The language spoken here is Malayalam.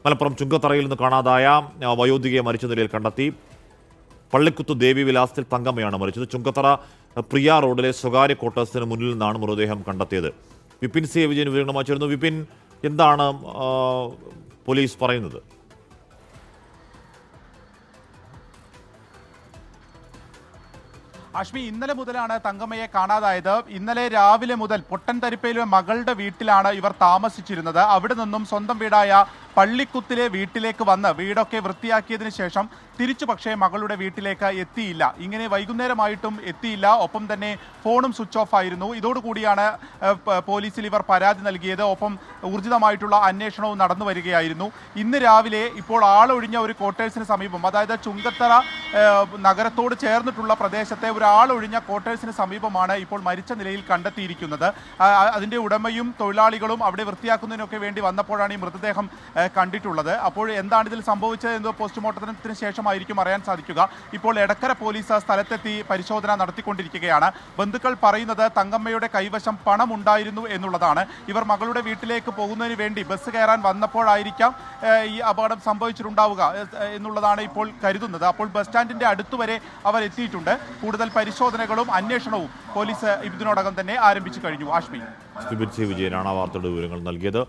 മലപ്പുറം ചുങ്കത്തറയിൽ നിന്ന് കാണാതായ വയോധികയെ മരിച്ച നിലയിൽ കണ്ടെത്തി. പള്ളിക്കുത്ത് ദേവി വിലാസത്തിൽ തങ്കമ്മയാണ് മരിച്ചത്. ചുങ്കത്തറ പ്രിയ റോഡിലെ സ്വകാര്യ ക്വാർട്ടേഴ്സിന് മുന്നിൽ നിന്നാണ് മൃതദേഹം കണ്ടെത്തിയത്. വിപിൻ സി വിജയൻ വിവരങ്ങളുമായി ചേർന്നു. വിപിൻ, എന്താണ് പോലീസ് പറയുന്നത്? അശ്മി, ഇന്നലെ മുതലാണ് തങ്കമ്മയെ കാണാതായത്. ഇന്നലെ രാവിലെ മുതൽ പൊട്ടൻതരിപ്പയിലെ മകളുടെ വീട്ടിലാണ് ഇവർ താമസിച്ചിരുന്നത്. അവിടെ നിന്നും സ്വന്തം വീടായ പള്ളിക്കുത്തിലെ വീട്ടിലേക്ക് വന്ന് വീടൊക്കെ വൃത്തിയാക്കിയതിനു ശേഷം തിരിച്ചു പക്ഷേ മകളുടെ വീട്ടിലേക്ക് എത്തിയില്ല. ഇങ്ങനെ വൈകുന്നേരമായിട്ടും എത്തിയില്ല. ഒപ്പം തന്നെ ഫോണും സ്വിച്ച് ഓഫ് ആയിരുന്നു. ഇതോടുകൂടിയാണ് പോലീസിൽ ഇവർ പരാതി നൽകിയത്. ഒപ്പം ഊർജിതമായിട്ടുള്ള അന്വേഷണവും നടന്നു വരികയായിരുന്നു. ഇന്ന് രാവിലെ ഇപ്പോൾ ആളൊഴിഞ്ഞ ഒരു ക്വാർട്ടേഴ്സിന് സമീപം, അതായത് ചുങ്കത്തറ നഗരത്തോട് ചേർന്നിട്ടുള്ള പ്രദേശത്തെ ഒരു ആളൊഴിഞ്ഞ ക്വാർട്ടേഴ്സിന് സമീപമാണ് ഇപ്പോൾ മരിച്ച നിലയിൽ കണ്ടെത്തിയിരിക്കുന്നത്. അതിൻ്റെ ഉടമയും തൊഴിലാളികളും അവിടെ വൃത്തിയാക്കുന്നതിനൊക്കെ വേണ്ടി വന്നപ്പോഴാണ് ഈ മൃതദേഹം കണ്ടിട്ടുള്ളത്. അപ്പോൾ എന്താണ് ഇതിൽ സംഭവിച്ചത് എന്ന് പോസ്റ്റ്മോർട്ടത്തിന് ശേഷമായിരിക്കും അറിയാൻ സാധിക്കുക. ഇപ്പോൾ എടക്കര പോലീസ് സ്ഥലത്തെത്തി പരിശോധന നടത്തിക്കൊണ്ടിരിക്കുകയാണ്. ബന്ധുക്കൾ പറയുന്നത് തങ്കമ്മയുടെ കൈവശം പണം ഉണ്ടായിരുന്നു എന്നുള്ളതാണ്. ഇവർ മകളുടെ വീട്ടിലേക്ക് പോകുന്നതിന് വേണ്ടി ബസ് കയറാൻ വന്നപ്പോഴായിരിക്കാം ഈ അപകടം സംഭവിച്ചിട്ടുണ്ടാവുക എന്നുള്ളതാണ് ഇപ്പോൾ കരുതുന്നത്. അപ്പോൾ ബസ് സ്റ്റാൻഡിന്റെ അടുത്തുവരെ അവർ എത്തിയിട്ടുണ്ട്. കൂടുതൽ പരിശോധനകളും അന്വേഷണവും പോലീസ് ഇതിനോടകം തന്നെ ആരംഭിച്ചു കഴിഞ്ഞു. ആശ്മി, വിപിൻ സി വിജയനാണ് ആ വാർത്തയുടെ വിവരങ്ങൾ നൽകിയത്.